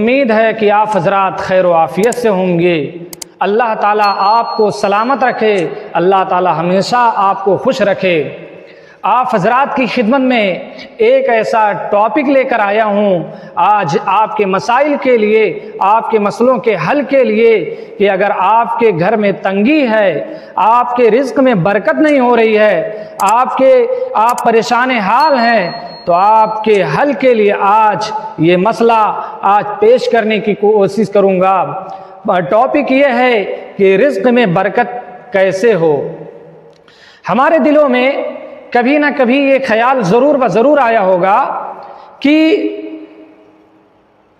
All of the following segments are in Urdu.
امید ہے کہ آپ حضرات خیر و عافیت سے ہوں گے۔ اللہ تعالیٰ آپ کو سلامت رکھے، اللہ تعالیٰ ہمیشہ آپ کو خوش رکھے۔ آپ حضرات کی خدمت میں ایک ایسا ٹاپک لے کر آیا ہوں آج آپ کے مسائل کے لیے، آپ کے مسئلوں کے حل کے لیے، کہ اگر آپ کے گھر میں تنگی ہے، آپ کے رزق میں برکت نہیں ہو رہی ہے، آپ پریشان حال ہیں، تو آپ کے حل کے لیے آج یہ مسئلہ آج پیش کرنے کی کوشش کروں گا۔ ٹاپک یہ ہے کہ رزق میں برکت کیسے ہو۔ ہمارے دلوں میں کبھی نہ کبھی یہ خیال ضرور آیا ہوگا کہ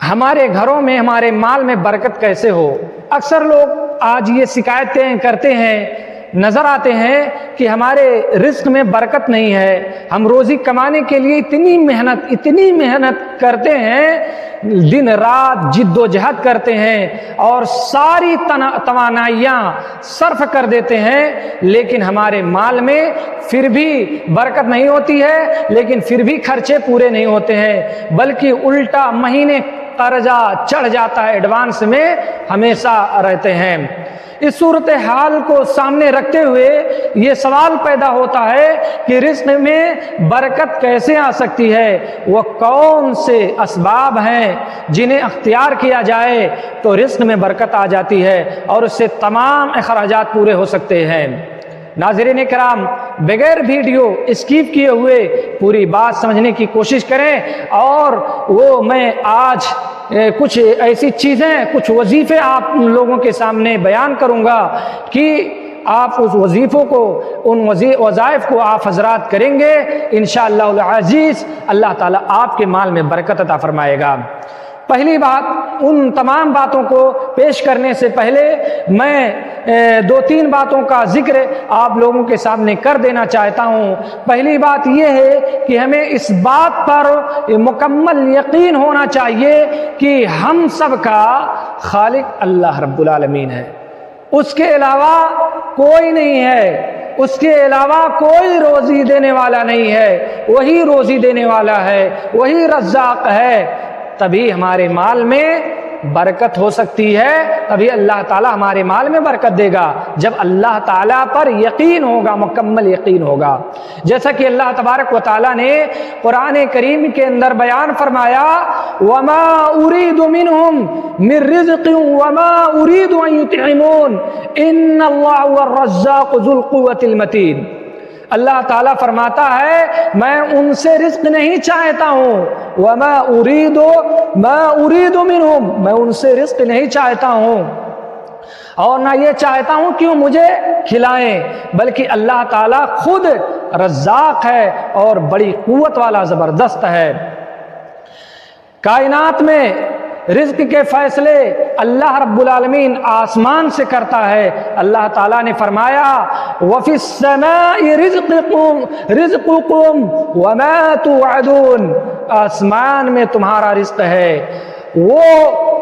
ہمارے گھروں میں، ہمارے مال میں برکت کیسے ہو۔ اکثر لوگ آج یہ شکایتیں کرتے ہیں، نظر آتے ہیں کہ ہمارے رزق میں برکت نہیں ہے، ہم روزی کمانے کے لیے اتنی محنت کرتے ہیں، دن رات جد و جہد کرتے ہیں اور ساری توانائیاں صرف کر دیتے ہیں، لیکن ہمارے مال میں پھر بھی برکت نہیں ہوتی ہے، لیکن پھر بھی خرچے پورے نہیں ہوتے ہیں، بلکہ الٹا مہینے قرضہ چڑھ جاتا ہے، ایڈوانس میں ہمیشہ رہتے ہیں۔ اس صورتحال کو سامنے رکھتے ہوئے یہ سوال پیدا ہوتا ہے کہ رزق میں برکت کیسے آ سکتی ہے، وہ کون سے اسباب ہیں جنہیں اختیار کیا جائے تو رزق میں برکت آ جاتی ہے اور اس سے تمام اخراجات پورے ہو سکتے ہیں۔ ناظرین کرام، بغیر ویڈیو اسکیپ کیے ہوئے پوری بات سمجھنے کی کوشش کریں، اور وہ میں آج کچھ ایسی چیزیں، کچھ وظیفے آپ لوگوں کے سامنے بیان کروں گا کہ آپ اس وظیفوں کو، ان وظائف کو آپ حضرات کریں گے، انشاءاللہ العزیز اللہ تعالیٰ آپ کے مال میں برکت عطا فرمائے گا۔ پہلی بات، ان تمام باتوں کو پیش کرنے سے پہلے میں دو تین باتوں کا ذکر آپ لوگوں کے سامنے کر دینا چاہتا ہوں۔ پہلی بات یہ ہے کہ ہمیں اس بات پر مکمل یقین ہونا چاہیے کہ ہم سب کا خالق اللہ رب العالمین ہے، اس کے علاوہ کوئی نہیں ہے، اس کے علاوہ کوئی روزی دینے والا نہیں ہے، وہی روزی دینے والا ہے، وہی رزاق ہے۔ تبھی ہمارے مال میں برکت ہو سکتی ہے، تبھی اللہ تعالیٰ ہمارے مال میں برکت دے گا جب اللہ تعالیٰ پر یقین ہوگا، مکمل یقین ہوگا۔ جیسا کہ اللہ تبارک و تعالیٰ نے قرآن کریم کے اندر بیان فرمایا، وَمَا أُرِيدُ مِنْهُمْ مِنْ رِزْقٍ وَمَا أُرِيدُ أَنْ يُطْعِمُونَ إِنَّ اللَّهَ هُوَ الرَّزَّاقُ ذُو الْقُوَّةِ الْمَتِينُ۔ اللہ تعالیٰ فرماتا ہے میں ان سے رزق نہیں چاہتا ہوں، وَمَا أُرِيدُ مَا أُرِيدُ مِنْهُمْ، میں ان سے رزق نہیں چاہتا ہوں اور نہ یہ چاہتا ہوں کہ وہ مجھے کھلائیں، بلکہ اللہ تعالیٰ خود رزاق ہے اور بڑی قوت والا، زبردست ہے۔ کائنات میں رزق کے فیصلے اللہ رب العالمین آسمان سے کرتا ہے۔ اللہ تعالیٰ نے فرمایا وَفِي السَّمَاءِ رِزْقُكُمْ وَمَا تُوعَدُونَ، آسمان میں تمہارا رزق ہے، وہ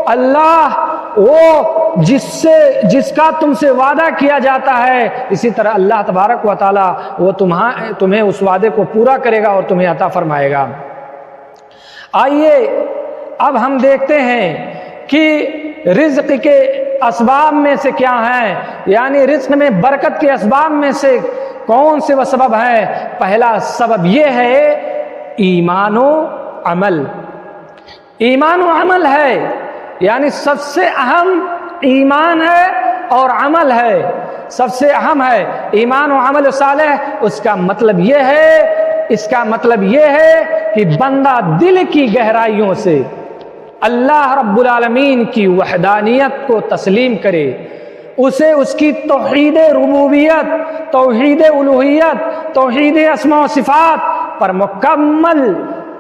اللہ، وہ جس کا تم سے وعدہ کیا جاتا ہے، اسی طرح اللہ تبارک و تعالیٰ وہ تمہیں اس وعدے کو پورا کرے گا اور تمہیں عطا فرمائے گا۔ آئیے اب ہم دیکھتے ہیں کہ رزق کے اسباب میں سے کیا ہیں، یعنی رزق میں برکت کے اسباب میں سے کون سے وہ سبب ہیں۔ پہلا سبب یہ ہے ایمان و عمل۔ ایمان و عمل ہے، یعنی سب سے اہم ایمان ہے اور عمل ہے، سب سے اہم ہے ایمان و عمل صالح۔ اس کا مطلب یہ ہے کہ بندہ دل کی گہرائیوں سے اللہ رب العالمین کی وحدانیت کو تسلیم کرے، اسے اس کی توحید ربوبیت، توحید الوہیت، توحید اسماء و صفات پر مکمل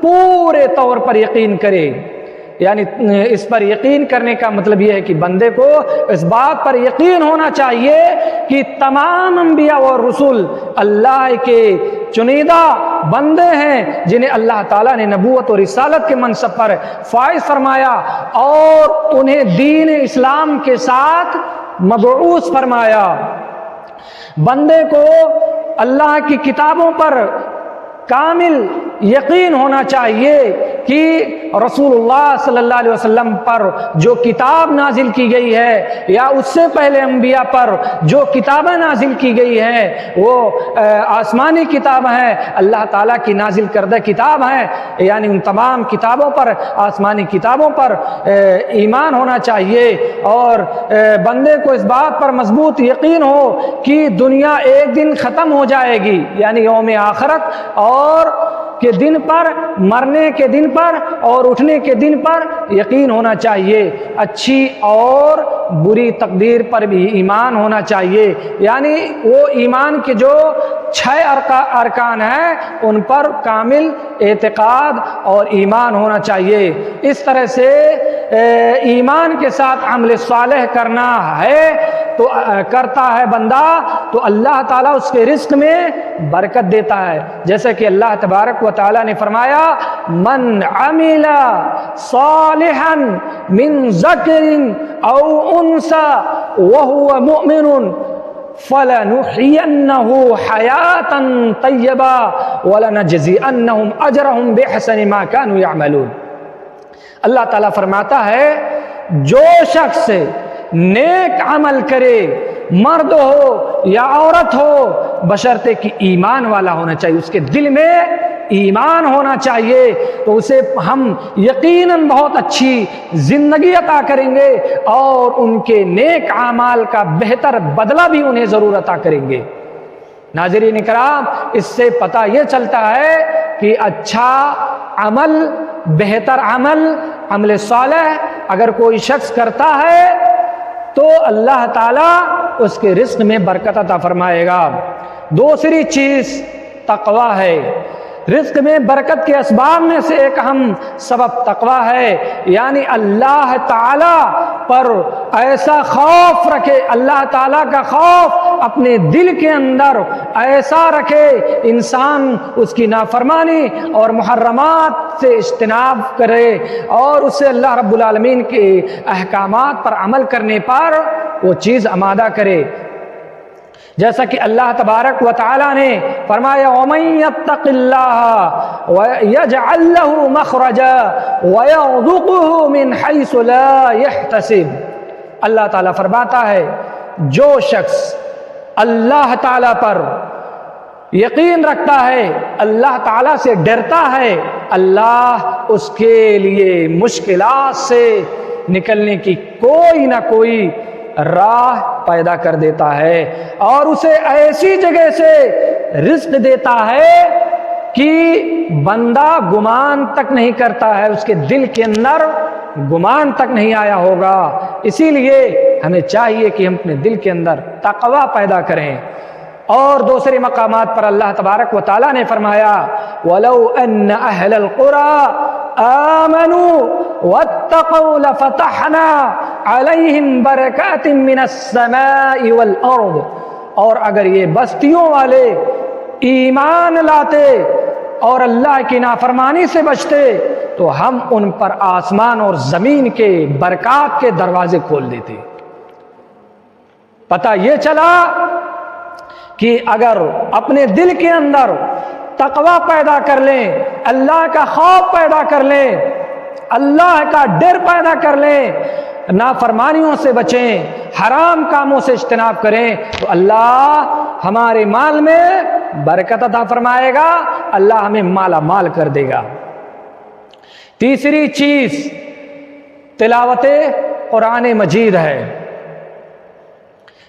پورے طور پر یقین کرے۔ یعنی اس پر یقین کرنے کا مطلب یہ ہے کہ بندے کو اس بات پر یقین ہونا چاہیے کہ تمام انبیاء اور رسول اللہ کے چنیدہ بندے ہیں جنہیں اللہ تعالیٰ نے نبوت اور رسالت کے منصب پر فائز فرمایا اور انہیں دین اسلام کے ساتھ مبعوث فرمایا۔ بندے کو اللہ کی کتابوں پر کامل یقین ہونا چاہیے کہ رسول اللہ صلی اللہ علیہ وسلم پر جو کتاب نازل کی گئی ہے یا اس سے پہلے انبیاء پر جو کتابیں نازل کی گئی ہیں وہ آسمانی کتاب ہیں، اللہ تعالیٰ کی نازل کردہ کتاب ہیں، یعنی ان تمام کتابوں پر، آسمانی کتابوں پر ایمان ہونا چاہیے، اور بندے کو اس بات پر مضبوط یقین ہو کہ دنیا ایک دن ختم ہو جائے گی، یعنی یوم آخرت اور کے دن پر، مرنے کے دن پر اور اٹھنے کے دن پر یقین ہونا چاہیے، اچھی اور بری تقدیر پر بھی ایمان ہونا چاہیے، یعنی وہ ایمان کے جو 6 ارکان ہیں ان پر کامل اعتقاد اور ایمان ہونا چاہیے۔ اس طرح سے ایمان کے ساتھ عمل صالح کرنا ہے تو کرتا ہے بندہ تو اللہ تعالیٰ اس کے رزق میں برکت دیتا ہے، جیسے کہ اللہ تبارک و تعالیٰ نے فرمایا من عمل صالحا من ذکر او انثى وهو مؤمن فَلَنُحْيِيَنَّهُ حَيَاةً طَيِّبَةً وَلَنَجْزِيَنَّهُمْ أَجْرَهُمْ بِأَحْسَنِ مَا كَانُوا يَعْمَلُونَ۔ اللہ تعالیٰ فرماتا ہے جو شخص نیک عمل کرے، مرد ہو یا عورت ہو، بشرطے کہ ایمان والا ہونا چاہیے، اس کے دل میں ایمان ہونا چاہیے، تو اسے ہم یقیناً بہت اچھی زندگی عطا کریں گے اور ان کے نیک اعمال کا بہتر بدلہ بھی انہیں ضرور عطا کریں گے۔ ناظرین کرام، اس سے پتہ یہ چلتا ہے کہ اچھا عمل، بہتر عمل، عمل صالح اگر کوئی شخص کرتا ہے تو اللہ تعالیٰ اس کے رزق میں برکت عطا فرمائے گا۔ دوسری چیز تقوی ہے۔ رزق میں برکت کے اسباب میں سے ایک اہم سبب تقوی ہے، یعنی اللہ تعالیٰ پر ایسا خوف رکھے، اللہ تعالیٰ کا خوف اپنے دل کے اندر ایسا رکھے، انسان اس کی نافرمانی اور محرمات سے اجتناب کرے اور اسے اللہ رب العالمین کے احکامات پر عمل کرنے پر وہ چیز آمادہ کرے، جیسا کہ اللہ تبارک و تعالیٰ نے فرمایا وَمَن يَتَّقِ اللَّهَ وَيَجْعَل لَّهُ مَخْرَجًا وَيَرْزُقْهُ مِنْ حَيْثُ لَا يَحْتَسِبُ۔ اللہ تعالیٰ فرماتا ہے جو شخص اللہ تعالیٰ پر یقین رکھتا ہے، اللہ تعالیٰ سے ڈرتا ہے، اللہ اس کے لیے مشکلات سے نکلنے کی کوئی نہ کوئی راہ پیدا کر دیتا ہے اور اسے ایسی جگہ سے رزق دیتا ہے کہ بندہ گمان تک نہیں کرتا ہے، اس کے دل کے اندر گمان تک نہیں آیا ہوگا۔ اسی لیے ہمیں چاہیے کہ ہم اپنے دل کے اندر تقوی پیدا کریں۔ اور دوسرے مقامات پر اللہ تبارک و تعالیٰ نے فرمایا وَلَوْ أَنَّ أَهْلَ الْقُرَىٰ آمَنُوا وَاتَّقَوْا لَفَتَحْنَا عَلَيْهِمْ بَرَكَاتٍ مِّنَ السَّمَاءِ وَالْأَرْضِ، اور اگر یہ بستیوں والے ایمان لاتے اور اللہ کی نافرمانی سے بچتے تو ہم ان پر آسمان اور زمین کے برکات کے دروازے کھول دیتے۔ پتہ یہ چلا کہ اگر اپنے دل کے اندر تقوی پیدا کر لیں، اللہ کا خوف پیدا کر لیں، اللہ کا ڈر پیدا کر لیں، نافرمانیوں سے بچیں، حرام کاموں سے اجتناب کریں تو اللہ ہمارے مال میں برکت عطا فرمائے گا، اللہ ہمیں مالا مال کر دے گا۔ تیسری چیز تلاوت قرآن مجید ہے۔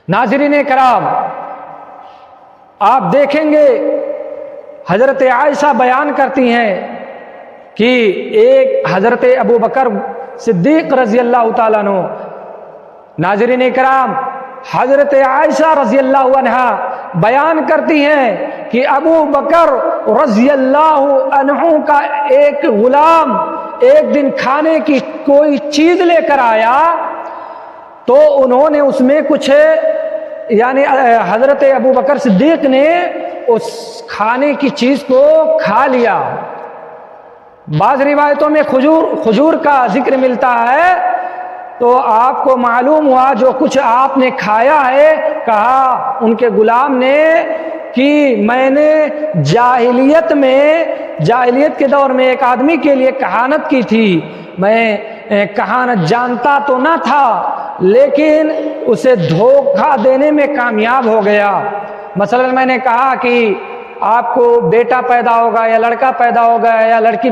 ناظرین کرام، آپ دیکھیں گے حضرت عائشہ بیان کرتی ہیں کہ ایک حضرت ابو بکر صدیق رضی اللہ تعالیٰ عنہ، ناظرین کرام حضرت عائشہ رضی اللہ عنہ بیان کرتی ہیں کہ ابو بکر رضی اللہ عنہ کا ایک غلام ایک دن کھانے کی کوئی چیز لے کر آیا تو انہوں نے اس میں کچھ، یعنی حضرت ابو بکر صدیق نے اس کھانے کی چیز کو کھا لیا۔ بعض روایتوں میں کھجور کا ذکر ملتا ہے، تو آپ کو معلوم ہوا جو کچھ آپ نے کھایا ہے، کہا ان کے غلام نے کہ میں نے جاہلیت میں جاہلیت کے دور میں ایک آدمی کے لیے کہانت کی تھی، میں کہانت جانتا تو نہ تھا لیکن اسے دھوکہ دینے میں کامیاب ہو گیا۔ مثلا میں نے کہا کہ آپ کو بیٹا پیدا ہوگا یا لڑکا پیدا ہوگا یا لڑکی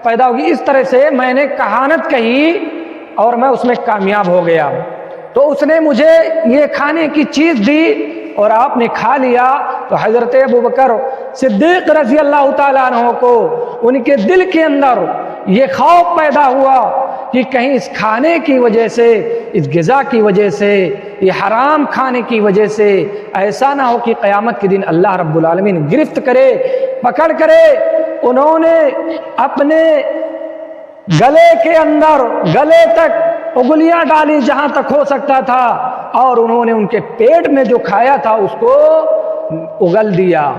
پیدا ہوگی، اس طرح سے میں نے کہانت کہی اور میں اس میں کامیاب ہو گیا، تو اس نے مجھے یہ کھانے کی چیز دی اور آپ نے کھا لیا، تو حضرت ابوبکر صدیق رضی اللہ تعالیٰ عنہ کو ان کے دل کے اندر یہ خوف پیدا ہوا کہ کہیں اس کھانے کی وجہ سے، اس غذا کی وجہ سے، یہ حرام کھانے کی وجہ سے ایسا نہ ہو کہ قیامت کے دن اللہ رب العالمین گرفت کرے، پکڑ کرے۔ انہوں نے اپنے گلے کے اندر، گلے تک انگلیاں ڈالی جہاں تک ہو سکتا تھا، اور انہوں نے ان کے پیٹ میں جو کھایا تھا اس کو اگل دیا،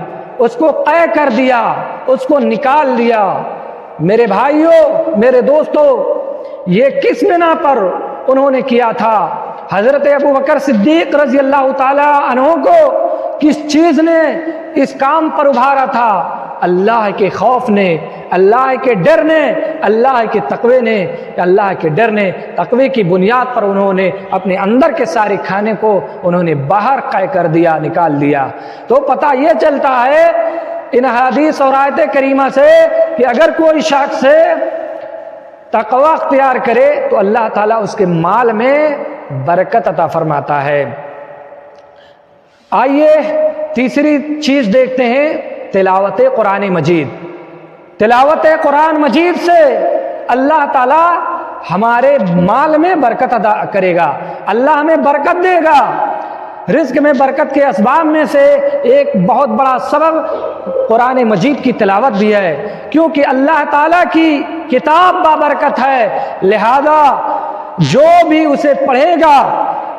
اس کو قے کر دیا، اس کو نکال دیا۔ میرے بھائیوں، میرے دوستوں، یہ کس بنا پر انہوں نے کیا تھا؟ حضرت ابوبکر صدیق رضی اللہ تعالی عنہ کو کس چیز نے اس کام پر ابھارا تھا؟ اللہ کے خوف نے، اللہ کے ڈر نے، اللہ کے تقوی نے، اللہ کے ڈر نے، تقوی کی بنیاد پر انہوں نے اپنے اندر کے سارے کھانے کو انہوں نے باہر قے کر دیا، نکال دیا۔ تو پتہ یہ چلتا ہے ان حدیث اور آیت کریمہ سے کہ اگر کوئی شخص سے تقوی اختیار کرے تو اللہ تعالیٰ اس کے مال میں برکت عطا فرماتا ہے۔ آئیے تیسری چیز دیکھتے ہیں، تلاوت قرآن مجید۔ تلاوت قرآن مجید سے اللہ تعالیٰ ہمارے مال میں برکت عطا کرے گا، اللہ ہمیں برکت دے گا۔ رزق میں برکت کے اسباب میں سے ایک بہت بڑا سبب قرآن مجید کی تلاوت بھی ہے، کیونکہ اللہ تعالیٰ کی کتاب بابرکت ہے، لہذا جو بھی اسے پڑھے گا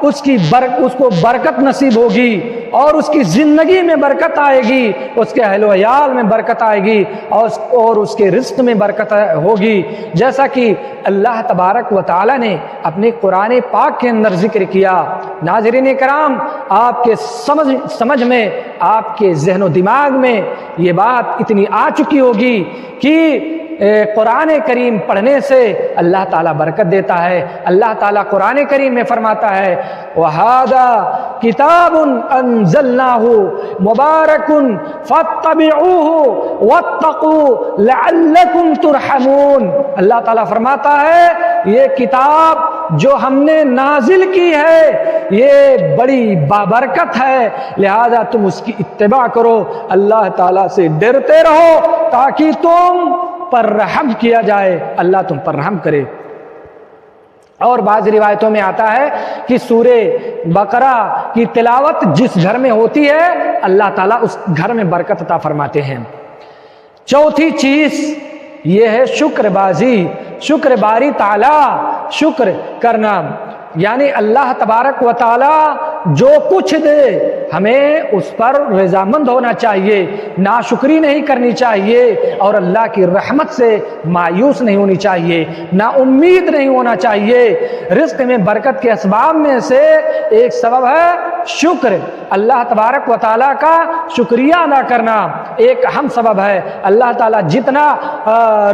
اس کو برکت نصیب ہوگی، اور اس کی زندگی میں برکت آئے گی، اس کے اہل و عیال میں برکت آئے گی، اور اس کے رزق میں برکت ہوگی، جیسا کہ اللہ تبارک و تعالی نے اپنے قرآن پاک کے اندر ذکر کیا۔ ناظرین کرام، آپ کے سمجھ میں، آپ کے ذہن و دماغ میں یہ بات اتنی آ چکی ہوگی کہ قرآن کریم پڑھنے سے اللہ تعالیٰ برکت دیتا ہے۔ اللہ تعالیٰ قرآن کریم میں فرماتا ہے وَهَذَا كِتَابٌ أَنزَلْنَاهُ مُبَارَكٌ فَاتَّبِعُوهُ وَاتَّقُوا لَعَلَّكُمْ تُرْحَمُونَ۔ اللہ تعالیٰ فرماتا ہے یہ کتاب جو ہم نے نازل کی ہے یہ بڑی بابرکت ہے، لہذا تم اس کی اتباع کرو، اللہ تعالیٰ سے ڈرتے رہو تاکہ تم پر رحم کیا جائے، اللہ تم پر رحم کرے۔ اور بعض روایتوں میں آتا ہے کہ سورہ بقرہ کی تلاوت جس گھر میں ہوتی ہے اللہ تعالیٰ اس گھر میں برکت عطا فرماتے ہیں۔ چوتھی چیز یہ ہے شکر بازی، شکر باری تعالیٰ، شکر کرنا، یعنی اللہ تبارک و تعالی جو کچھ دے ہمیں اس پر رضامند ہونا چاہیے، ناشکری نہیں کرنی چاہیے، اور اللہ کی رحمت سے مایوس نہیں ہونی چاہیے، نا امید نہیں ہونا چاہیے۔ رزق میں برکت کے اسباب میں سے ایک سبب ہے شکر، اللہ تبارک و تعالیٰ کا شکریہ ادا کرنا ایک اہم سبب ہے۔ اللہ تعالیٰ جتنا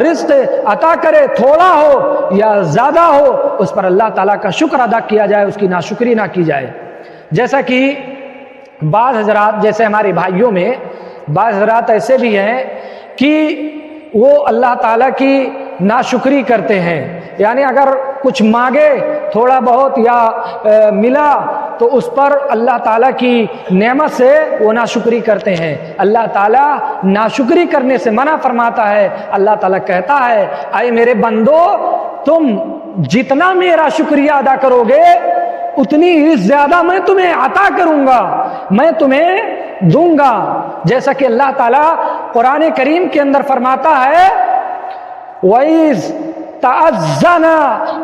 رزق عطا کرے، تھوڑا ہو یا زیادہ ہو، اس پر اللہ تعالیٰ کا شکر ادا کیا جائے، اس کی ناشکری نہ کی جائے۔ جیسا کہ بعض حضرات، جیسے ہمارے بھائیوں میں بعض حضرات ایسے بھی ہیں کہ وہ اللہ تعالیٰ کی ناشکری کرتے ہیں، یعنی اگر کچھ مانگے تھوڑا بہت یا ملا تو اس پر اللہ تعالیٰ کی نعمت سے وہ ناشکری کرتے ہیں۔ اللہ تعالیٰ ناشکری کرنے سے منع فرماتا ہے۔ اللہ تعالیٰ کہتا ہے اے میرے بندو، تم جتنا میرا شکریہ ادا کرو گے اتنی ہی زیادہ میں تمہیں عطا کروں گا، میں تمہیں دوں گا۔ جیسا کہ اللہ تعالیٰ قرآن کریم کے اندر فرماتا ہے وَإِذْ تَأَذَّنَ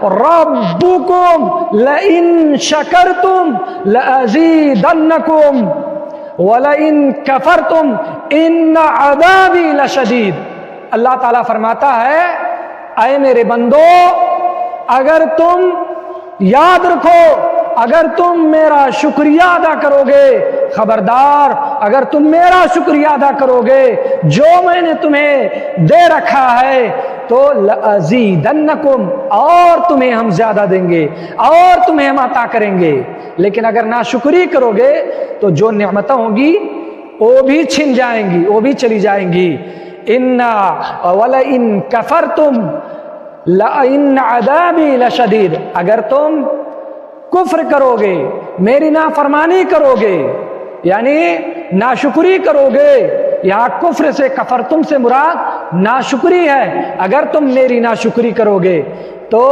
رَبُّكُمْ لَئِن شَكَرْتُمْ لَأَزِيدَنَّكُمْ وَلَئِن كَفَرْتُمْ إِنَّ عَذَابِي لَشَدِيدٌ۔ اللہ تعالیٰ فرماتا ہے اے میرے بندو، اگر تم یاد رکھو، اگر تم میرا شکریہ ادا کرو گے، خبردار اگر تم میرا شکریہ ادا کرو گے جو میں نے تمہیں دے رکھا ہے تو لَأَزِيدَنَّكُمْ، اور تمہیں ہم زیادہ دیں گے اور تمہیں ہم عطا کریں گے۔ لیکن اگر ناشکری کرو گے تو جو نعمتیں ہوں گی وہ بھی چھن جائیں گی، وہ بھی چلی جائیں گی۔ وَلَئِن كَفَرْتُمْ لَإِنَّ عَذَابِي لَشَدِيدٌ، اگر تم کفر کرو گے، میری نافرمانی کرو گے، یعنی ناشکری کرو گے، یہاں کفر سے کفرتم سے مراد ناشکری ہے، اگر تم میری ناشکری کرو گے تو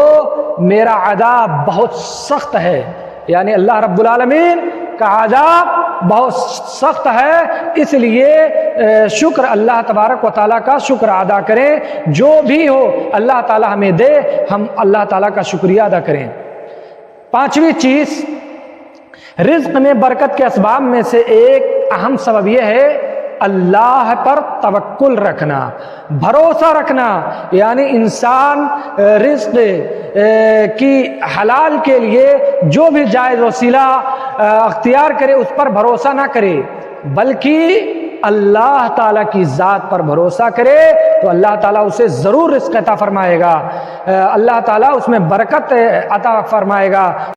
میرا عذاب بہت سخت ہے، یعنی اللہ رب العالمین کا عذاب بہت سخت ہے۔ اس لیے شکر اللہ تبارک و تعالیٰ کا شکر ادا کریں، جو بھی ہو اللہ تعالیٰ ہمیں دے ہم اللہ تعالیٰ کا شکریہ ادا کریں۔ پانچویں چیز، رزق میں برکت کے اسباب میں سے ایک اہم سبب یہ ہے اللہ پر توکل رکھنا، بھروسہ رکھنا، یعنی انسان رزق کی حلال کے لیے جو بھی جائز وسیلہ اختیار کرے اس پر بھروسہ نہ کرے، بلکہ اللہ تعالیٰ کی ذات پر بھروسہ کرے تو اللہ تعالیٰ اسے ضرور رزق عطا فرمائے گا، اللہ تعالیٰ اس میں برکت عطا فرمائے گا۔